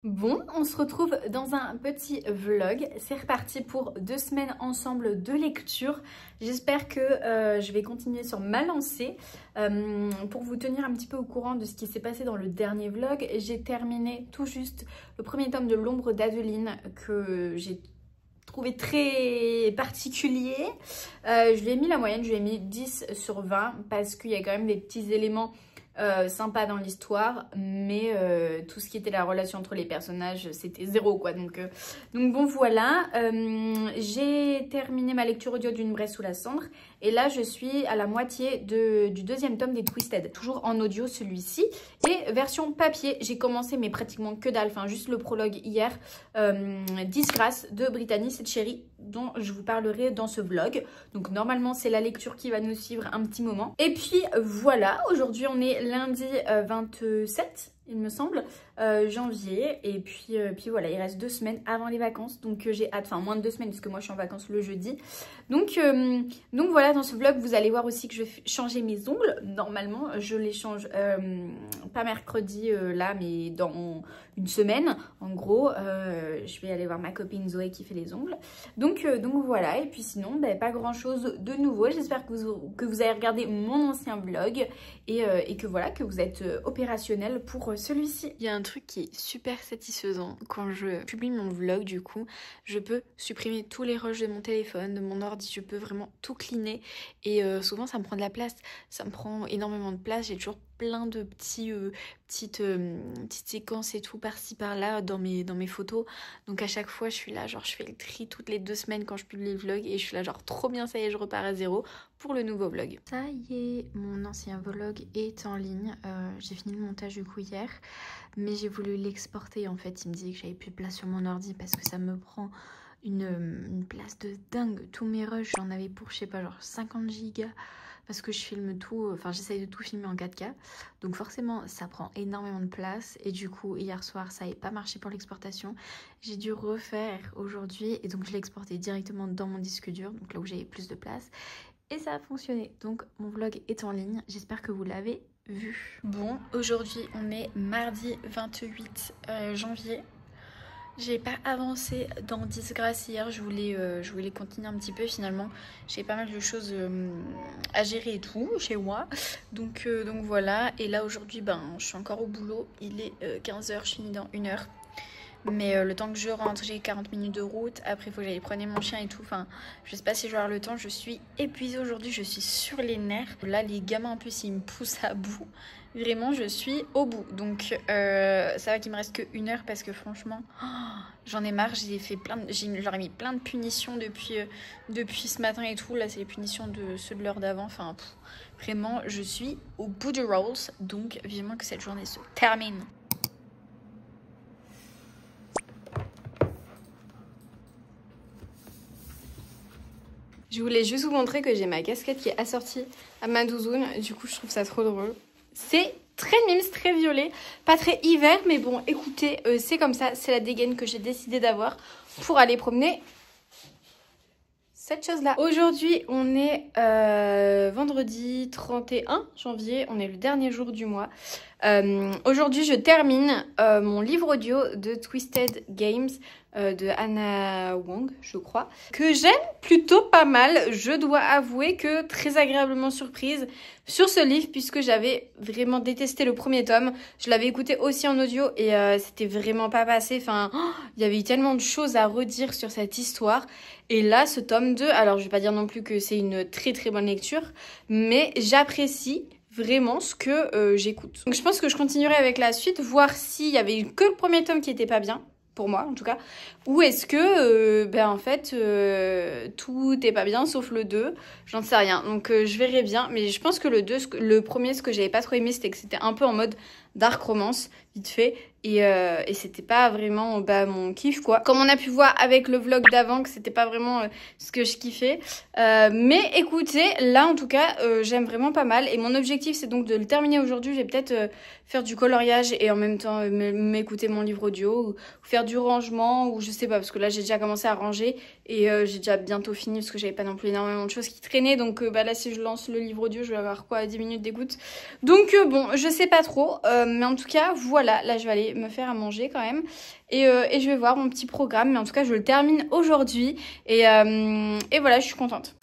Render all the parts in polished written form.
Bon, on se retrouve dans un petit vlog. C'est reparti pour 2 semaines ensemble de lecture. J'espère que je vais continuer sur ma lancée pour vous tenir un petit peu au courant de ce qui s'est passé dans le dernier vlog. J'ai terminé tout juste le premier tome de L'ombre d'Adeline que j'ai trouvé très particulier. Je lui ai mis la moyenne, je lui ai mis 10 sur 20 parce qu'il y a quand même des petits éléments sympa dans l'histoire, mais tout ce qui était la relation entre les personnages, c'était zéro quoi. Donc bon voilà, j'ai terminé ma lecture audio d'Une braise sous la cendre et là je suis à la moitié du deuxième tome des Twisted, toujours en audio celui-ci, et version papier. J'ai commencé mais pratiquement que dalle, enfin juste le prologue hier, Disgrâce de Brittany Setcheri, dont je vous parlerai dans ce vlog. Donc normalement c'est la lecture qui va nous suivre un petit moment. Et puis voilà, aujourd'hui on est lundi 27 il me semble, janvier, et puis voilà, il reste 2 semaines avant les vacances, donc j'ai hâte, enfin moins de 2 semaines puisque moi je suis en vacances le jeudi, donc voilà, dans ce vlog vous allez voir aussi que je vais changer mes ongles. Normalement je les change pas mercredi là, mais dans une semaine en gros. Je vais aller voir ma copine Zoé qui fait les ongles, donc voilà. Et puis sinon pas grand chose de nouveau. J'espère que vous avez regardé mon ancien vlog et que voilà, que vous êtes opérationnel pour celui-ci. Il y a un truc qui est super satisfaisant quand je publie mon vlog, du coup je peux supprimer tous les rushs de mon téléphone, de mon ordi, je peux vraiment tout cleaner, et souvent ça me prend de la place, ça me prend énormément de place. J'ai toujours plein de petites séquences et tout par-ci par-là dans mes photos, donc à chaque fois je suis là genre je fais le tri toutes les 2 semaines quand je publie le vlog, et je suis là genre trop bien, ça y est, je repars à zéro pour le nouveau vlog. Ça y est, mon ancien vlog est en ligne. J'ai fini le montage du coup hier, mais j'ai voulu l'exporter. En fait il me disait que j'avais plus de place sur mon ordi parce que ça me prend une place de dingue. Tous mes rushs, j'en avais pour je sais pas genre 50 gigas parce que je filme tout, enfin j'essaye de tout filmer en 4K, donc forcément ça prend énormément de place. Et du coup hier soir ça n'avait pas marché pour l'exportation, j'ai dû refaire aujourd'hui, et donc je l'ai exporté directement dans mon disque dur, donc là où j'avais plus de place, et ça a fonctionné. Donc mon vlog est en ligne, j'espère que vous l'avez vu. Bon, aujourd'hui on est mardi 28 janvier. J'ai pas avancé dans Disgrâce hier, je voulais continuer un petit peu. Finalement j'ai pas mal de choses à gérer et tout chez moi, donc voilà. Et là aujourd'hui je suis encore au boulot, il est 15 h, je finis dans 1 heure, mais le temps que je rentre j'ai 40 minutes de route, après il faut que j'aille promener mon chien et tout, enfin je sais pas si je vais avoir le temps. Je suis épuisée aujourd'hui, je suis sur les nerfs. Là les gamins en plus ils me poussent à bout, vraiment je suis au bout, donc ça va qu'il me reste que 1 heure parce que franchement j'en ai marre. Je leur ai mis plein de punitions depuis ce matin et tout. Là c'est les punitions de ceux de l'heure d'avant, enfin vraiment je suis au bout du rolls, donc vivement que cette journée se termine. Je voulais juste vous montrer que j'ai ma casquette qui est assortie à ma doudoune. Du coup, je trouve ça trop drôle. C'est très mimes, très violet. Pas très hiver, mais bon, écoutez, c'est comme ça. C'est la dégaine que j'ai décidé d'avoir pour aller promener cette chose-là. Aujourd'hui, on est vendredi 31 janvier. On est le dernier jour du mois. Aujourd'hui, je termine mon livre audio de Twisted Games de Anna Wong, je crois, que j'aime plutôt pas mal. Je dois avouer que très agréablement surprise sur ce livre, puisque j'avais vraiment détesté le premier tome. Je l'avais écouté aussi en audio et c'était vraiment pas passé. Enfin, il y avait eu tellement de choses à redire sur cette histoire. Et là, ce tome 2, alors je vais pas dire non plus que c'est une très très bonne lecture, mais j'apprécie vraiment ce que j'écoute. Donc je pense que je continuerai avec la suite, voir s'il y avait eu que le premier tome qui était pas bien, pour moi en tout cas, ou est-ce que en fait tout est pas bien sauf le 2, j'en sais rien. Donc je verrai bien, mais je pense que le premier, ce que j'avais pas trop aimé, c'était que c'était un peu en mode dark romance vite fait, et c'était pas vraiment mon kiff quoi. Comme on a pu voir avec le vlog d'avant, que c'était pas vraiment ce que je kiffais, mais écoutez, là en tout cas j'aime vraiment pas mal, et mon objectif c'est donc de le terminer aujourd'hui. Je vais peut-être faire du coloriage et en même temps m'écouter mon livre audio, ou faire du rangement, ou je sais pas, parce que là j'ai déjà commencé à ranger et j'ai déjà bientôt fini parce que j'avais pas non plus énormément de choses qui traînaient. Donc là si je lance le livre audio, je vais avoir quoi, 10 minutes d'écoute. Donc bon, je sais pas trop, Mais en tout cas, voilà, là je vais aller me faire à manger quand même. Et je vais voir mon petit programme. Mais en tout cas, je le termine aujourd'hui. Et voilà, je suis contente.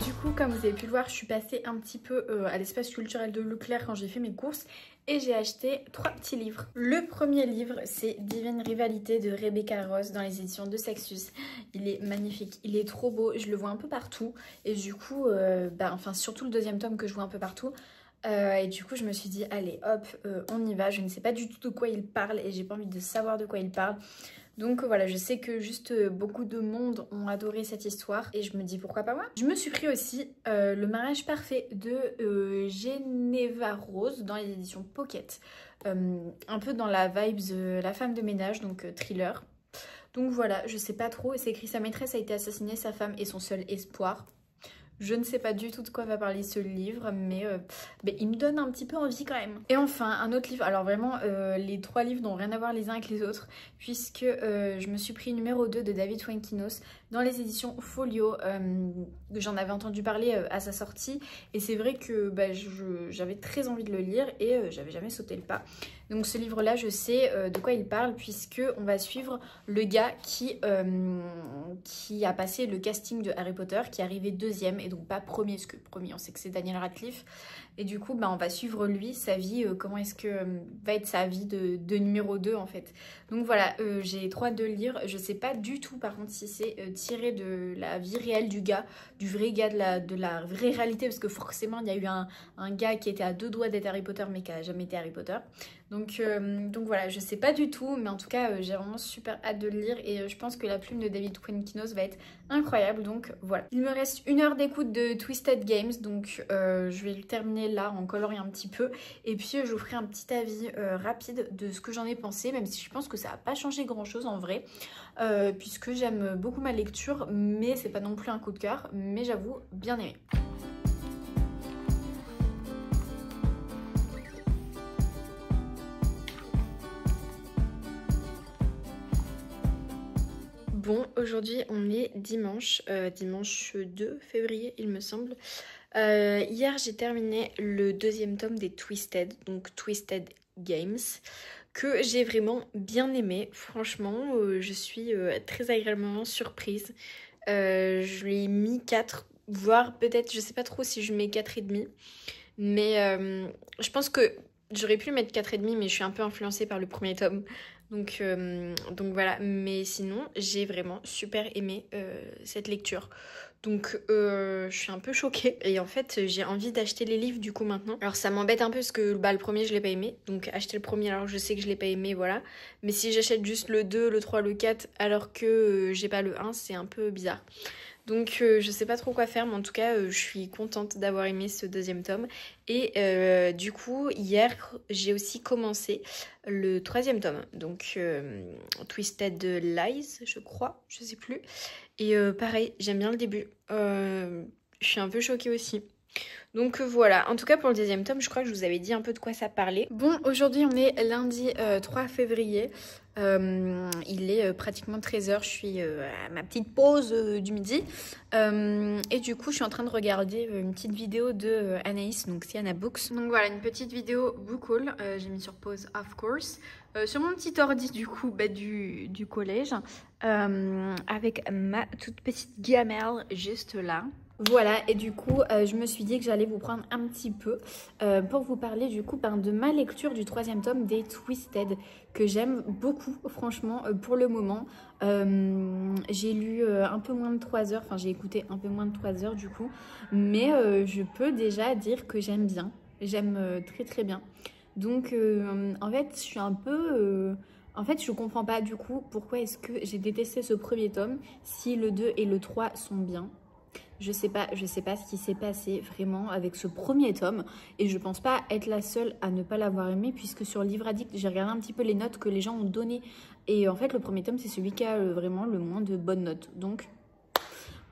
Du coup, comme vous avez pu le voir, je suis passée un petit peu à l'espace culturel de Leclerc quand j'ai fait mes courses et j'ai acheté 3 petits livres. Le premier livre, c'est Divine Rivalité de Rebecca Ross dans les éditions de Saxus. Il est magnifique, il est trop beau, je le vois un peu partout et du coup, enfin surtout le deuxième tome que je vois un peu partout. Et du coup, je me suis dit, allez hop, on y va. Je ne sais pas du tout de quoi il parle et j'ai pas envie de savoir de quoi il parle. Donc voilà, je sais que juste beaucoup de monde ont adoré cette histoire et je me dis pourquoi pas moi. Je me suis pris aussi Le mariage parfait de Geneva Rose dans les éditions Pocket. Un peu dans la vibes La femme de ménage, donc thriller. Donc voilà, je sais pas trop. C'est écrit sa maîtresse a été assassinée, sa femme est son seul espoir. Je ne sais pas du tout de quoi va parler ce livre, mais il me donne un petit peu envie quand même. Et enfin, un autre livre. Alors vraiment, les 3 livres n'ont rien à voir les uns avec les autres, puisque je me suis pris numéro 2 de David Fuenquinos dans les éditions Folio. J'en avais entendu parler à sa sortie, et c'est vrai que j'avais très envie de le lire, et j'avais jamais sauté le pas. Donc ce livre-là, je sais de quoi il parle, puisque on va suivre le gars qui a passé le casting de Harry Potter, qui est arrivé 2e, et donc pas premier, parce que premier, on sait que c'est Daniel Radcliffe. Et du coup, on va suivre lui, sa vie, comment est-ce que va être sa vie de numéro 2 en fait. Donc voilà, j'ai trop hâte de le lire. Je sais pas du tout par contre si c'est tiré de la vie réelle du gars, du vrai gars, de la vraie réalité, parce que forcément il y a eu un gars qui était à 2 doigts d'être Harry Potter mais qui a jamais été Harry Potter. Donc voilà, je sais pas du tout, mais en tout cas j'ai vraiment super hâte de le lire et je pense que la plume de David Fuenquinos va être incroyable, donc voilà. Il me reste 1 heure d'écoute de Twisted Games, donc je vais le terminer là en coloriant un petit peu et puis je vous ferai un petit avis rapide de ce que j'en ai pensé, même si je pense que ça n'a pas changé grand chose en vrai, puisque j'aime beaucoup ma lecture, mais c'est pas non plus un coup de cœur, mais j'avoue bien aimé. Bon, aujourd'hui on est dimanche 2 février il me semble. Hier j'ai terminé le 2e tome des Twisted, donc Twisted Games, que j'ai vraiment bien aimé. Franchement, je suis très agréablement surprise. Je lui ai mis 4, voire peut-être, je sais pas trop si je mets 4,5. Mais je pense que j'aurais pu mettre 4,5, mais je suis un peu influencée par le premier tome. Donc voilà, mais sinon j'ai vraiment super aimé cette lecture. Donc je suis un peu choquée et en fait j'ai envie d'acheter les livres du coup maintenant. Alors ça m'embête un peu parce que le premier je l'ai pas aimé, donc acheter le premier alors que je sais que je l'ai pas aimé, voilà. Mais si j'achète juste le 2, le 3, le 4 alors que j'ai pas le 1, c'est un peu bizarre. Donc je sais pas trop quoi faire, mais en tout cas je suis contente d'avoir aimé ce 2e tome. Et du coup hier j'ai aussi commencé le 3e tome, donc Twisted Lies je crois, je sais plus. Et pareil, j'aime bien le début, je suis un peu choquée aussi. Donc voilà, en tout cas pour le 2e tome, je crois que je vous avais dit un peu de quoi ça parlait. Bon, aujourd'hui on est lundi 3 février. Il est pratiquement 13h, je suis à ma petite pause du midi. Et du coup, je suis en train de regarder une petite vidéo de Anaïs, donc Sienna Books. Donc voilà, une petite vidéo book haul. J'ai mis sur pause, of course. Sur mon petit ordi du coup du collège. Avec ma toute petite gamelle juste là. Voilà, et du coup, je me suis dit que j'allais vous prendre un petit peu pour vous parler du coup de ma lecture du 3e tome des Twisted, que j'aime beaucoup, franchement, pour le moment. J'ai lu un peu moins de 3 heures, enfin j'ai écouté un peu moins de 3 heures du coup, mais je peux déjà dire que j'aime bien, j'aime très très bien. Donc en fait, je suis un peu... En fait, je comprends pas du coup pourquoi est-ce que j'ai détesté ce premier tome si le 2 et le 3 sont bien. Je sais pas ce qui s'est passé vraiment avec ce premier tome et je pense pas être la seule à ne pas l'avoir aimé, puisque sur Livre Addict j'ai regardé un petit peu les notes que les gens ont données et en fait le premier tome c'est celui qui a vraiment le moins de bonnes notes. Donc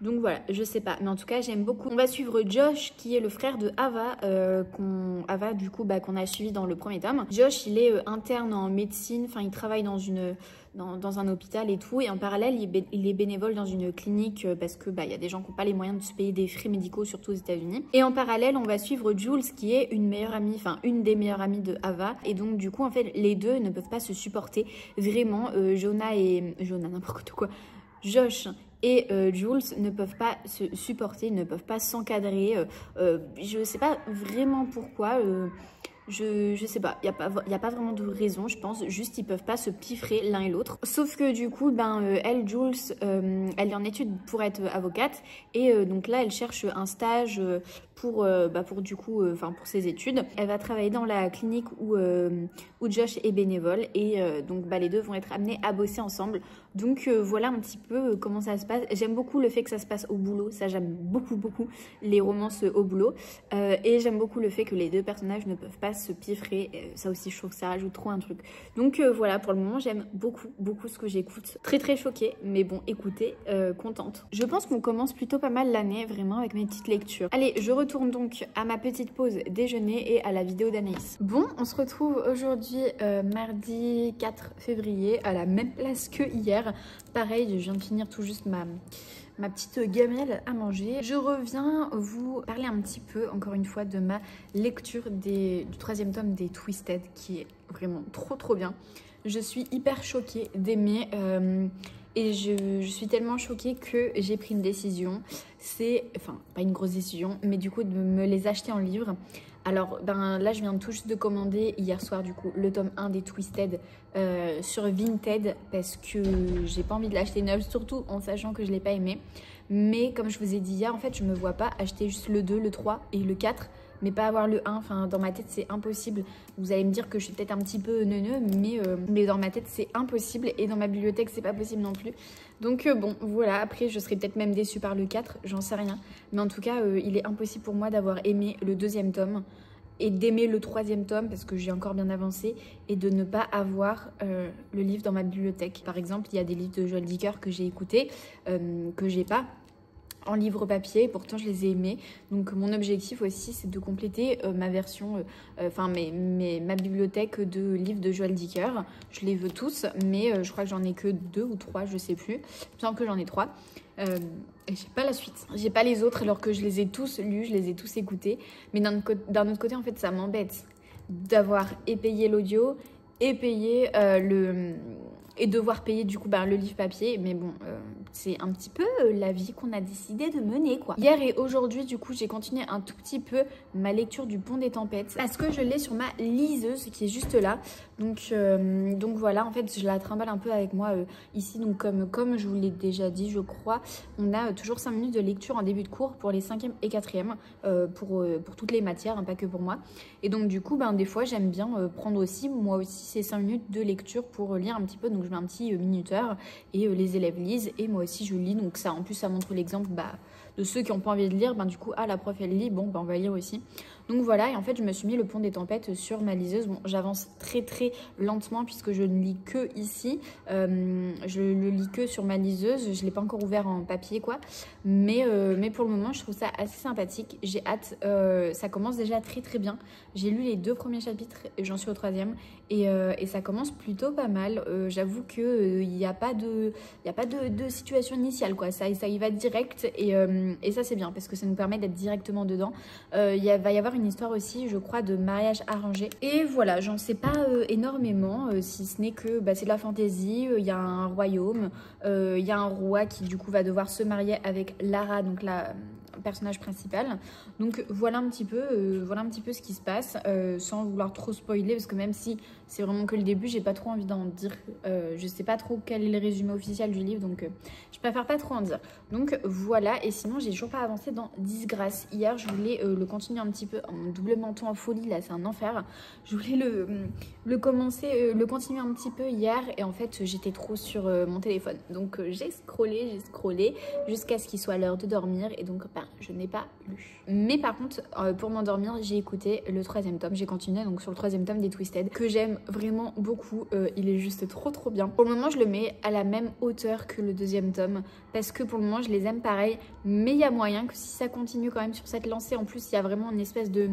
Donc voilà, je sais pas, mais en tout cas j'aime beaucoup. On va suivre Josh qui est le frère de Ava, Ava du coup qu'on a suivi dans le premier tome. Josh il est interne en médecine, enfin il travaille dans un hôpital et tout, et en parallèle il est bénévole dans une clinique parce que il y a des gens qui n'ont pas les moyens de se payer des frais médicaux, surtout aux États-Unis. Et en parallèle on va suivre Jules qui est une une des meilleures amies de Ava, et donc du coup en fait les deux ne peuvent pas se supporter vraiment. Jonah n'importe quoi, Josh et Jules ne peuvent pas se supporter, ne peuvent pas s'encadrer. Je sais pas vraiment pourquoi. Je sais pas, il n'y a pas vraiment de raison, je pense. Juste, ils peuvent pas se piffrer l'un et l'autre. Sauf que du coup, elle, Jules, elle est en études pour être avocate. Et donc là, elle cherche un stage pour ses études. Elle va travailler dans la clinique où Josh est bénévole. Et donc, les deux vont être amenés à bosser ensemble. Donc, voilà un petit peu comment ça se passe. J'aime beaucoup le fait que ça se passe au boulot. Ça, j'aime beaucoup, beaucoup les romances au boulot. Et j'aime beaucoup le fait que les deux personnages ne peuvent pas se piffrer. Ça aussi, je trouve que ça rajoute trop un truc. Donc, voilà, pour le moment, j'aime beaucoup, beaucoup ce que j'écoute. Très, très choquée. Mais bon, écoutez, contente. Je pense qu'on commence plutôt pas mal l'année, vraiment, avec mes petites lectures. Allez, je retourne donc à ma petite pause déjeuner et à la vidéo d'Anaïs. Bon, on se retrouve aujourd'hui, mardi 4 février, à la même place que hier. Pareil, je viens de finir tout juste ma petite gamelle à manger. Je reviens vous parler un petit peu, encore une fois, de ma lecture du 3e tome des Twisted, qui est vraiment trop trop bien. Je suis hyper choquée d'aimer et je suis tellement choquée que j'ai pris une décision. C'est, enfin, pas une grosse décision, mais du coup de me les acheter en livre. Alors là je viens tout juste de commander hier soir du coup le tome 1 des Twisted sur Vinted parce que j'ai pas envie de l'acheter neuf, surtout en sachant que je l'ai pas aimé. Mais comme je vous ai dit hier, en fait je me vois pas acheter juste le 2, le 3 et le 4, mais pas avoir le 1. Enfin dans ma tête c'est impossible. Vous allez me dire que je suis peut-être un petit peu neuneux, mais dans ma tête c'est impossible, et dans ma bibliothèque c'est pas possible non plus. Donc bon voilà, après je serais peut-être même déçue par le 4, j'en sais rien. Mais en tout cas il est impossible pour moi d'avoir aimé le 2e tome et d'aimer le 3e tome parce que j'ai encore bien avancé, et de ne pas avoir le livre dans ma bibliothèque. Par exemple, il y a des livres de Joël Dicker que j'ai écoutés, que j'ai pas en livre papier, pourtant je les ai aimés. Donc mon objectif aussi c'est de compléter ma version, ma bibliothèque de livres de Joël Dicker. Je les veux tous, mais je crois que j'en ai que 2 ou 3, je sais plus. Il me semble que j'en ai 3. Et j'ai pas la suite, j'ai pas les autres alors que je les ai tous lus, je les ai tous écoutés. Mais d'un autre côté en fait ça m'embête d'avoir payé l'audio et payé et devoir payer du coup le livre papier. Mais bon, c'est un petit peu la vie qu'on a décidé de mener quoi. Hier et aujourd'hui du coup j'ai continué un tout petit peu ma lecture du Pont des Tempêtes parce que je l'ai sur ma liseuse qui est juste là. Donc voilà, en fait je la trimballe un peu avec moi ici. Donc comme je vous l'ai déjà dit je crois, on a toujours 5 minutes de lecture en début de cours pour les 5e et 4e pour toutes les matières, hein, pas que pour moi. Et donc du coup des fois j'aime bien prendre aussi moi aussi ces 5 minutes de lecture pour lire un petit peu. Donc je mets un petit minuteur et les élèves lisent et moi aussi je lis. Donc ça en plus ça montre l'exemple de ceux qui n'ont pas envie de lire. Du coup la prof elle lit, bon on va lire aussi. Donc voilà, et en fait je me suis mis le Pont des Tempêtes sur ma liseuse. Bon j'avance très très lentement puisque je ne lis que ici, je le lis que sur ma liseuse, je ne l'ai pas encore ouvert en papier quoi, mais pour le moment je trouve ça assez sympathique, j'ai hâte. Ça commence déjà très très bien, j'ai lu les 2 premiers chapitres et j'en suis au 3e et ça commence plutôt pas mal. J'avoue que il n'y a pas de situation initiale quoi, ça y va direct et ça c'est bien parce que ça nous permet d'être directement dedans. Va y avoir une histoire aussi je crois de mariage arrangé, et voilà, j'en sais pas énormément, si ce n'est que c'est de la fantaisie. Il y a un royaume, il y a un roi qui du coup va devoir se marier avec Lara, donc la personnage principal. Donc voilà un petit peu ce qui se passe, sans vouloir trop spoiler parce que même si c'est vraiment que le début, j'ai pas trop envie d'en dire. Je sais pas trop quel est le résumé officiel du livre, donc je préfère pas trop en dire. Donc voilà, et sinon j'ai toujours pas avancé dans Disgrâce. Hier je voulais le continuer un petit peu en double menton en folie, là c'est un enfer. Je voulais le continuer un petit peu hier et en fait j'étais trop sur mon téléphone. Donc j'ai scrollé jusqu'à ce qu'il soit l'heure de dormir, et donc je n'ai pas lu. Mais par contre, pour m'endormir, j'ai écouté le 3e tome. J'ai continué donc sur le 3e tome des Twisted, que j'aime vraiment beaucoup. Il est juste trop bien. Pour le moment, je le mets à la même hauteur que le 2e tome, parce que pour le moment, je les aime pareil. Mais il y a moyen que si ça continue quand même sur cette lancée, en plus, il y a vraiment une espèce de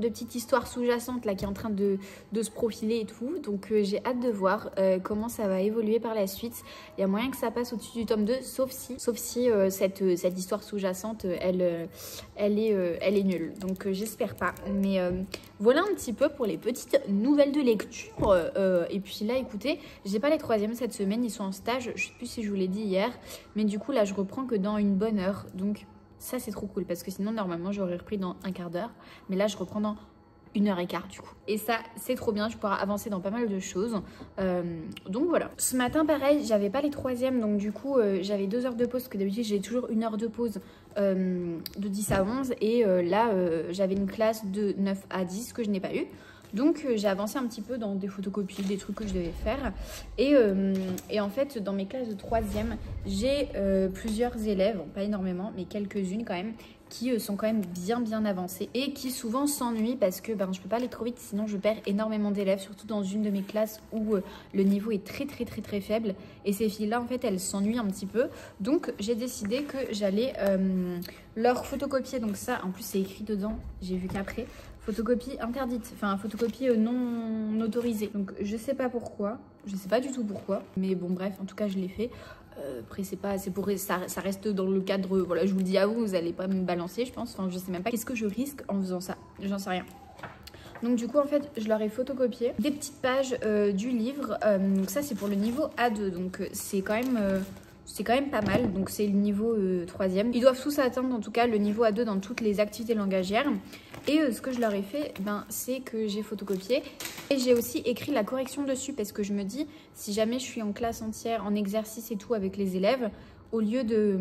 petite histoire sous-jacente là qui est en train de se profiler et tout. Donc j'ai hâte de voir comment ça va évoluer par la suite. Il y a moyen que ça passe au-dessus du tome 2, sauf si cette histoire sous-jacente, elle est nulle. Donc j'espère pas. Mais voilà un petit peu pour les petites nouvelles de lecture. Et puis là, écoutez, j'ai pas les 3e cette semaine, ils sont en stage. Je sais plus si je vous l'ai dit hier. Mais du coup, là, je reprends que dans une bonne heure. Donc ça, c'est trop cool parce que sinon, normalement, j'aurais repris dans un quart d'heure. Mais là, je reprends dans 1h15 du coup. Et ça, c'est trop bien. Je pourrai avancer dans pas mal de choses. Donc voilà. Ce matin, pareil, j'avais pas les 3e. Donc du coup, j'avais 2 heures de pause. Parce que d'habitude, j'ai toujours 1 heure de pause de 10 à 11. Et là, j'avais une classe de 9 à 10 que je n'ai pas eu. Donc j'ai avancé un petit peu dans des photocopies, des trucs que je devais faire. Et en fait, dans mes classes de 3e, j'ai plusieurs élèves, bon, pas énormément, mais quelques-unes quand même, qui sont quand même bien avancées et qui souvent s'ennuient parce que je peux pas aller trop vite, sinon je perds énormément d'élèves, surtout dans une de mes classes où le niveau est très faible. Et ces filles-là, en fait, elles s'ennuient un petit peu. Donc j'ai décidé que j'allais leur photocopier. Donc ça, en plus, c'est écrit dedans, j'ai vu qu'après. Photocopie interdite, enfin photocopie non autorisée. Donc je sais pas pourquoi, je sais pas du tout pourquoi, mais bon bref, en tout cas je l'ai fait. Après ça reste dans le cadre, voilà, je vous le dis à vous, vous allez pas me balancer je pense, enfin je sais même pas qu'est-ce que je risque en faisant ça, j'en sais rien. Donc du coup en fait je leur ai photocopié des petites pages du livre, donc ça c'est pour le niveau A2, donc c'est quand même pas mal, donc c'est le niveau 3e. Ils doivent tous atteindre en tout cas le niveau A2 dans toutes les activités langagières. Et ce que je leur ai fait, c'est que j'ai photocopié et j'ai aussi écrit la correction dessus parce que je me dis, si jamais je suis en classe entière, en exercice et tout avec les élèves, au lieu de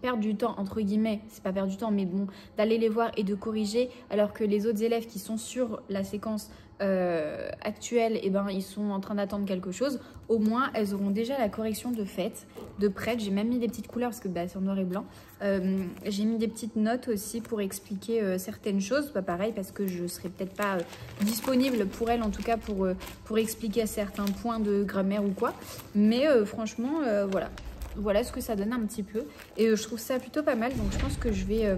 perdre du temps, entre guillemets, c'est pas perdre du temps, mais bon, d'aller les voir et de corriger, alors que les autres élèves qui sont sur la séquence actuelle, ils sont en train d'attendre quelque chose, au moins elles auront déjà la correction de fait, de prête. J'ai même mis des petites couleurs parce que c'est en noir et blanc. J'ai mis des petites notes aussi pour expliquer certaines choses, pas pareil parce que je serai peut-être pas disponible pour elles, en tout cas pour expliquer certains points de grammaire ou quoi, mais franchement voilà ce que ça donne un petit peu. Et je trouve ça plutôt pas mal. Donc je pense que je vais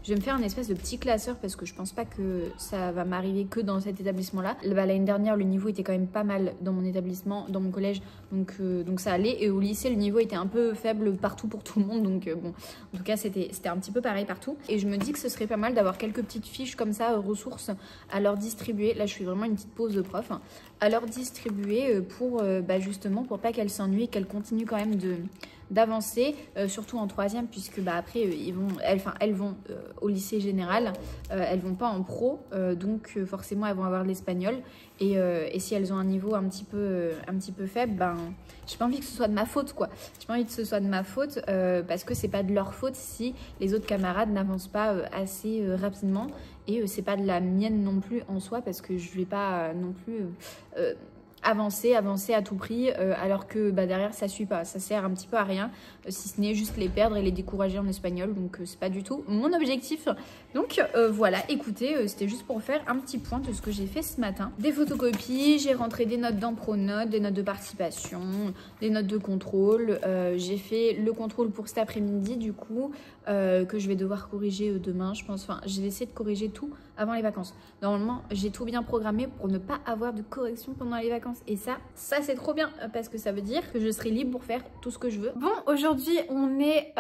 me faire un espèce de petit classeur parce que je pense pas que ça va m'arriver que dans cet établissement-là. L'année dernière, le niveau était quand même pas mal dans mon établissement, dans mon collège. Donc ça allait. Et au lycée, le niveau était un peu faible partout pour tout le monde. Donc bon, en tout cas, c'était un petit peu pareil partout. Et je me dis que ce serait pas mal d'avoir quelques petites fiches comme ça, ressources à leur distribuer. Là, je fais vraiment une petite pause de prof. À leur distribuer pour justement pour pas qu'elles s'ennuient, qu'elles continuent quand même d'avancer, surtout en 3e, puisque après elles vont au lycée général, elles vont pas en pro, donc forcément elles vont avoir de l'espagnol, et si elles ont un niveau un petit peu faible, j'ai pas envie que ce soit de ma faute quoi. J'ai pas envie que ce soit de ma faute parce que c'est pas de leur faute si les autres camarades n'avancent pas assez rapidement, et c'est pas de la mienne non plus en soi, parce que je vais pas non plus avancer à tout prix, alors que derrière ça suit pas, ça sert un petit peu à rien, si ce n'est juste les perdre et les décourager en espagnol. Donc c'est pas du tout mon objectif. Donc voilà, écoutez, c'était juste pour faire un petit point de ce que j'ai fait ce matin. Des photocopies, j'ai rentré des notes dans Pronote, des notes de participation, des notes de contrôle. J'ai fait le contrôle pour cet après-midi du coup, que je vais devoir corriger demain je pense. Enfin, je vais essayer de corriger tout avant les vacances. Normalement, j'ai tout bien programmé pour ne pas avoir de correction pendant les vacances. Et ça c'est trop bien parce que ça veut dire que je serai libre pour faire tout ce que je veux. Bon, aujourd'hui, on est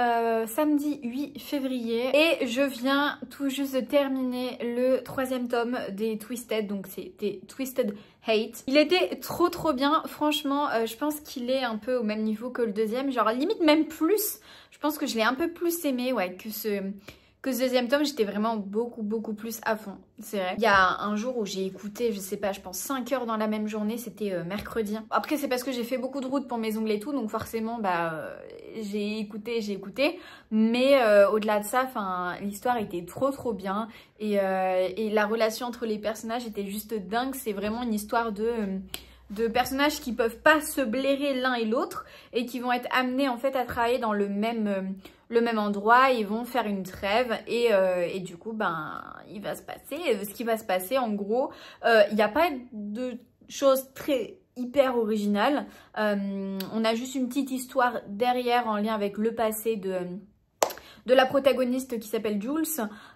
samedi 8 février et je viens tout juste de terminer le 3e tome des Twisted. Donc, c'était Twisted Hate. Il était trop bien. Franchement, je pense qu'il est un peu au même niveau que le 2e. Genre, limite même plus. Je pense que je l'ai un peu plus aimé, ouais, que ce 2e tome. J'étais vraiment beaucoup plus à fond, c'est vrai. Il y a un jour où j'ai écouté, je sais pas, je pense 5 heures dans la même journée, c'était mercredi. Après c'est parce que j'ai fait beaucoup de route pour mes ongles et tout, donc forcément j'ai écouté, mais au-delà de ça, l'histoire était trop bien, et la relation entre les personnages était juste dingue. C'est vraiment une histoire de de personnages qui peuvent pas se blairer l'un et l'autre et qui vont être amenés en fait à travailler dans le même endroit. Ils vont faire une trêve et du coup ben il va se passer ce qui va se passer en gros. Il n'y a pas de choses très hyper originales. On a juste une petite histoire derrière en lien avec le passé de la protagoniste qui s'appelle Jules,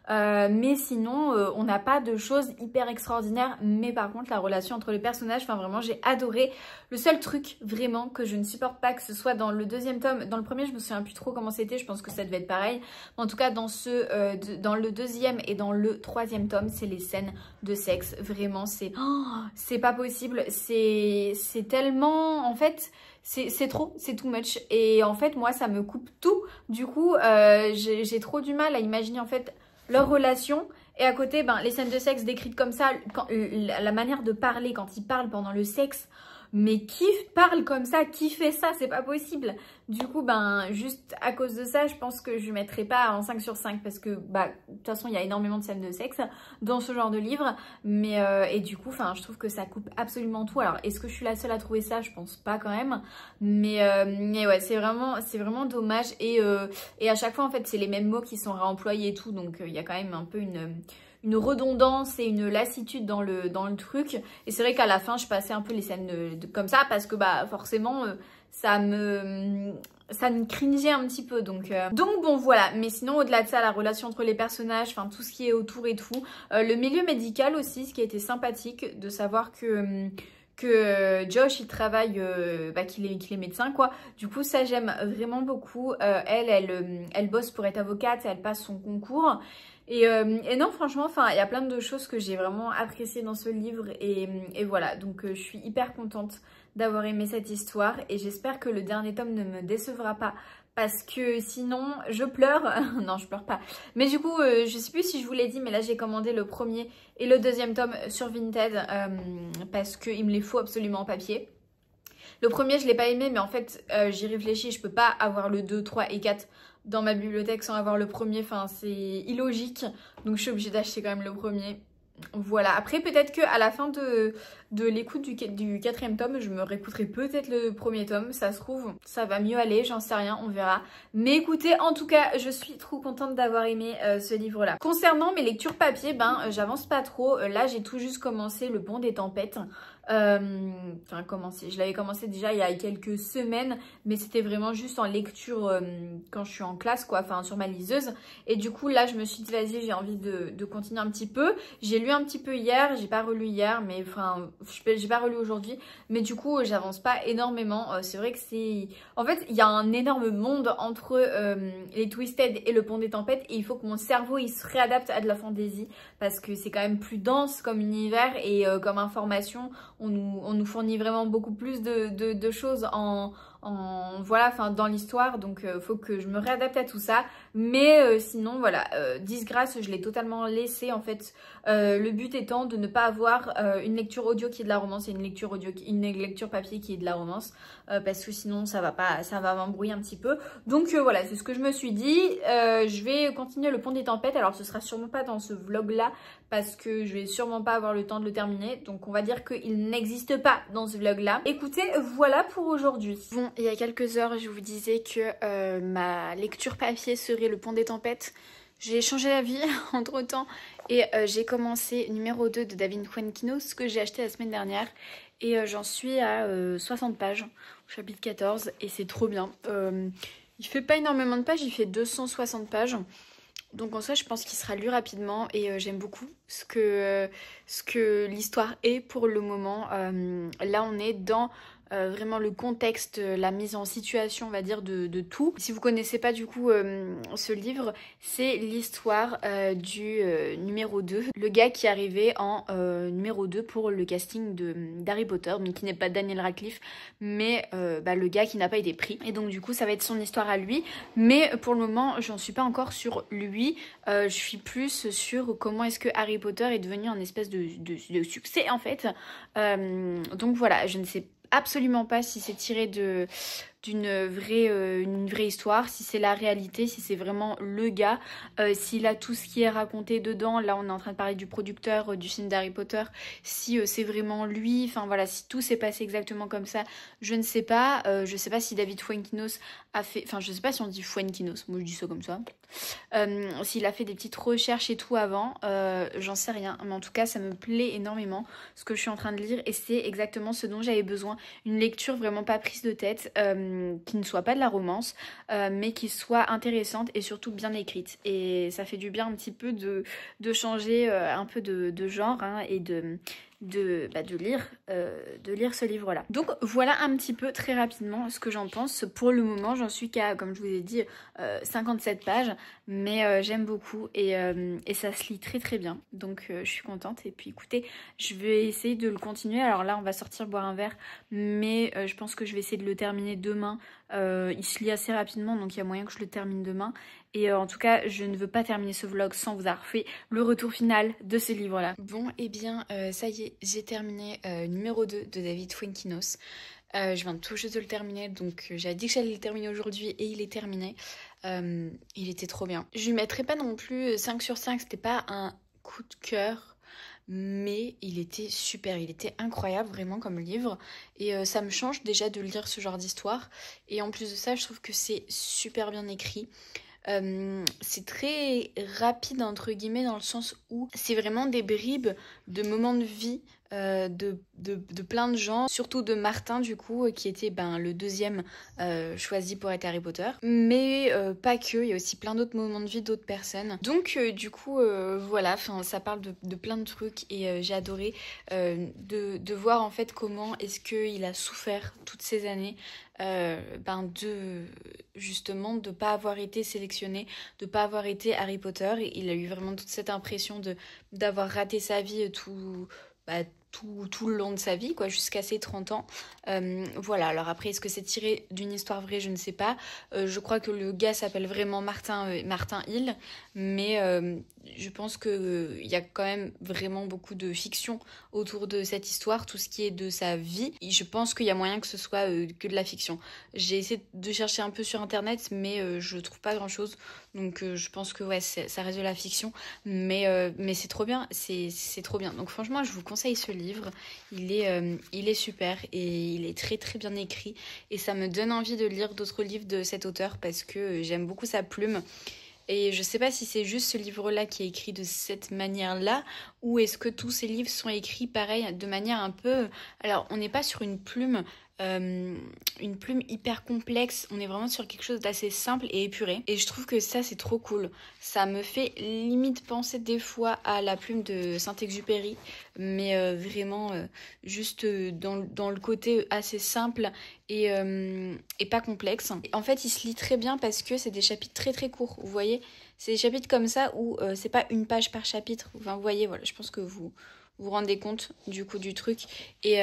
mais sinon on n'a pas de choses hyper extraordinaires, mais par contre la relation entre les personnages, enfin vraiment j'ai adoré. Le seul truc vraiment que je ne supporte pas, que ce soit dans le deuxième tome, dans le premier je me souviens plus trop comment c'était, je pense que ça devait être pareil, mais en tout cas dans le deuxième et dans le troisième tome, c'est les scènes de sexe. Vraiment c'est pas possible, c'est tellement en fait... C'est trop, c'est too much et en fait moi ça me coupe tout. Du coup j'ai trop du mal à imaginer en fait leur relation et à côté ben, les scènes de sexe décrites comme ça, la manière de parler quand ils parlent pendant le sexe. Mais qui parle comme ça? Qui fait ça? C'est pas possible. Du coup, ben, juste à cause de ça, je pense que je ne mettrai pas en 5 sur 5 parce que, bah, de toute façon, il y a énormément de scènes de sexe dans ce genre de livre. Mais, et du coup, enfin, je trouve que ça coupe absolument tout. Alors, est-ce que je suis la seule à trouver ça? Je pense pas quand même. Mais ouais, c'est vraiment dommage. Et à chaque fois, en fait, c'est les mêmes mots qui sont réemployés et tout. Donc, il y a quand même un peu une redondance et une lassitude dans le truc. Et c'est vrai qu'à la fin, je passais un peu les scènes comme ça parce que bah forcément, ça me cringeait un petit peu. Donc bon, voilà. Mais sinon, au-delà de ça, la relation entre les personnages, enfin tout ce qui est autour et tout. Le milieu médical aussi, ce qui a été sympathique de savoir que Josh il travaille, qu'il est médecin quoi. Du coup ça j'aime vraiment beaucoup. Elle bosse pour être avocate, elle passe son concours. Et non franchement enfin il y a plein de choses que j'ai vraiment appréciées dans ce livre et voilà donc je suis hyper contente d'avoir aimé cette histoire et j'espère que le dernier tome ne me décevra pas. Parce que sinon je pleure, non je pleure pas, mais du coup je sais plus si je vous l'ai dit mais là j'ai commandé le premier et le deuxième tome sur Vinted parce qu'il me les faut absolument en papier. Le premier je l'ai pas aimé mais en fait j'y réfléchis, je peux pas avoir le 2, 3 et 4 dans ma bibliothèque sans avoir le premier, enfin c'est illogique donc je suis obligée d'acheter quand même le premier. Voilà, après peut-être qu'à la fin de l'écoute du quatrième tome, je me réécouterai peut-être le premier tome. Ça se trouve, ça va mieux aller, j'en sais rien, on verra. Mais écoutez, en tout cas, je suis trop contente d'avoir aimé ce livre-là. Concernant mes lectures papier, j'avance pas trop. Là, j'ai tout juste commencé Le Pont des Tempêtes. Enfin, je l'avais commencé déjà il y a quelques semaines, mais c'était vraiment juste en lecture quand je suis en classe, quoi, enfin sur ma liseuse. Et du coup, là, je me suis dit, vas-y, j'ai envie de continuer un petit peu. J'ai lu un petit peu hier, j'ai pas relu hier, mais enfin, j'ai pas relu aujourd'hui. Mais du coup, j'avance pas énormément. C'est vrai que c'est... En fait, il y a un énorme monde entre les Twisted et Le Pont des Tempêtes. Et il faut que mon cerveau, il se réadapte à de la fantasy. Parce que c'est quand même plus dense comme univers et comme information. On nous fournit vraiment beaucoup plus de choses voilà, enfin dans l'histoire, donc faut que je me réadapte à tout ça. Mais sinon voilà, Disgrâce je l'ai totalement laissé en fait. Le but étant de ne pas avoir une lecture audio qui est de la romance et une lecture papier qui est de la romance, parce que sinon ça va m'embrouiller un petit peu. Donc voilà, c'est ce que je me suis dit. Je vais continuer Le Pont des Tempêtes. Alors ce sera sûrement pas dans ce vlog là parce que je vais sûrement pas avoir le temps de le terminer, donc on va dire qu'il n'existe pas dans ce vlog là. Écoutez, voilà pour aujourd'hui. Bon, il y a quelques heures je vous disais que ma lecture papier serait Le Pont des Tempêtes. J'ai changé d'avis entre temps et j'ai commencé numéro 2 de David Fuenquinos, ce que j'ai acheté la semaine dernière. Et j'en suis à 60 pages, au chapitre 14, et c'est trop bien. Il fait pas énormément de pages, il fait 260 pages. Donc en soi je pense qu'il sera lu rapidement et j'aime beaucoup ce que l'histoire est pour le moment. Là on est dans vraiment le contexte, la mise en situation on va dire de tout. Si vous connaissez pas du coup ce livre, c'est l'histoire du numéro 2, le gars qui est arrivé en numéro 2 pour le casting d'Harry Potter, mais qui n'est pas Daniel Radcliffe, mais le gars qui n'a pas été pris. Et donc du coup ça va être son histoire à lui, mais pour le moment j'en suis pas encore sur lui. Je suis plus sur comment est-ce que Harry Potter est devenu un espèce de succès en fait. Donc voilà, je ne sais absolument pas si c'est tiré de une vraie histoire, si c'est la réalité, si c'est vraiment le gars, s'il a tout ce qui est raconté dedans. Là on est en train de parler du producteur du film d'Harry Potter, si c'est vraiment lui, enfin voilà, si tout s'est passé exactement comme ça, je ne sais pas. Je sais pas si David Fuenquinos a fait, enfin je sais pas si on dit Fuenquinos, moi je dis ça comme ça, s'il a fait des petites recherches et tout avant, j'en sais rien, mais en tout cas ça me plaît énormément ce que je suis en train de lire et c'est exactement ce dont j'avais besoin, une lecture vraiment pas prise de tête, qui ne soit pas de la romance, mais qui soit intéressante et surtout bien écrite, et ça fait du bien un petit peu de changer un peu de genre, hein, et de lire ce livre là. Donc voilà un petit peu très rapidement ce que j'en pense. Pour le moment j'en suis qu'à, comme je vous ai dit, 57 pages, mais j'aime beaucoup et ça se lit très très bien, donc je suis contente. Et puis écoutez, je vais essayer de le continuer. Alors là on va sortir boire un verre, mais je pense que je vais essayer de le terminer demain. Il se lit assez rapidement, donc il y a moyen que je le termine demain. Et en tout cas, je ne veux pas terminer ce vlog sans vous avoir fait le retour final de ce livre-là. Bon, et bien, ça y est, j'ai terminé numéro 2 de David Fuenquinos. Je viens tout juste de le terminer, donc j'avais dit que j'allais le terminer aujourd'hui et il est terminé. Il était trop bien. Je lui mettrai pas non plus 5 sur 5, c'était pas un coup de cœur, mais il était super, il était incroyable vraiment comme livre, et ça me change déjà de lire ce genre d'histoire, et en plus de ça je trouve que c'est super bien écrit. C'est très rapide entre guillemets, dans le sens où c'est vraiment des bribes de moments de vie de plein de gens, surtout de Martin du coup, qui était le deuxième choisi pour être Harry Potter, mais pas que, il y a aussi plein d'autres moments de vie d'autres personnes. Donc du coup voilà, ça parle de plein de trucs, et j'ai adoré de voir en fait comment est-ce qu'il a souffert toutes ces années justement de pas avoir été sélectionné, de pas avoir été Harry Potter, et il a eu vraiment toute cette impression d'avoir raté sa vie tout le long de sa vie, quoi, jusqu'à ses 30 ans. Voilà, alors après, est-ce que c'est tiré d'une histoire vraie? Je ne sais pas. Je crois que le gars s'appelle vraiment Martin Hill, mais je pense qu'il y a quand même vraiment beaucoup de fiction autour de cette histoire, tout ce qui est de sa vie. Et je pense qu'il y a moyen que ce soit que de la fiction. J'ai essayé de chercher un peu sur internet, mais je trouve pas grand-chose. Donc je pense que ouais, ça reste de la fiction, mais c'est trop bien, c'est trop bien. Donc franchement, je vous conseille ce livre. Il est super et il est très très bien écrit, et ça me donne envie de lire d'autres livres de cet auteur parce que j'aime beaucoup sa plume. Et je sais pas si c'est juste ce livre-là qui est écrit de cette manière-là, ou est-ce que tous ces livres sont écrits pareil, de manière un peu... Alors, on n'est pas sur une plume hyper complexe, on est vraiment sur quelque chose d'assez simple et épuré. Et je trouve que ça, c'est trop cool. Ça me fait limite penser des fois à la plume de Saint-Exupéry, mais vraiment juste dans le côté assez simple et pas complexe. Et en fait, il se lit très bien parce que c'est des chapitres très très courts, vous voyez. C'est des chapitres comme ça où c'est pas une page par chapitre. Enfin, vous voyez, voilà, je pense que vous vous rendez compte du coup du truc, et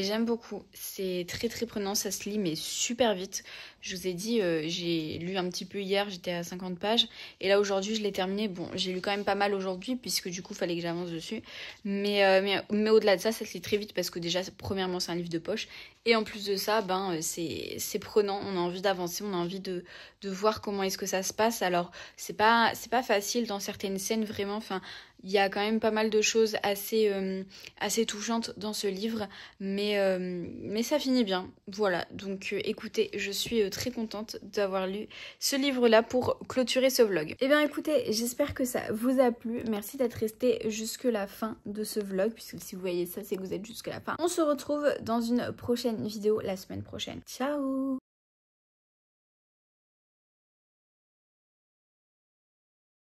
j'aime beaucoup. C'est très très prenant, ça se lit mais super vite. Je vous ai dit, j'ai lu un petit peu hier, j'étais à 50 pages, et là aujourd'hui je l'ai terminé. Bon, j'ai lu quand même pas mal aujourd'hui puisque du coup il fallait que j'avance dessus, mais au-delà de ça, ça se lit très vite parce que déjà premièrement c'est un livre de poche, et en plus de ça c'est prenant, on a envie d'avancer, on a envie de voir comment est-ce que ça se passe. Alors c'est pas facile dans certaines scènes, vraiment, enfin il y a quand même pas mal de choses assez touchantes dans ce livre, mais ça finit bien. Voilà, donc écoutez, je suis très contente d'avoir lu ce livre-là pour clôturer ce vlog. Et bien écoutez, j'espère que ça vous a plu. Merci d'être resté jusque la fin de ce vlog, puisque si vous voyez ça, c'est que vous êtes jusqu'à la fin. On se retrouve dans une prochaine vidéo la semaine prochaine. Ciao!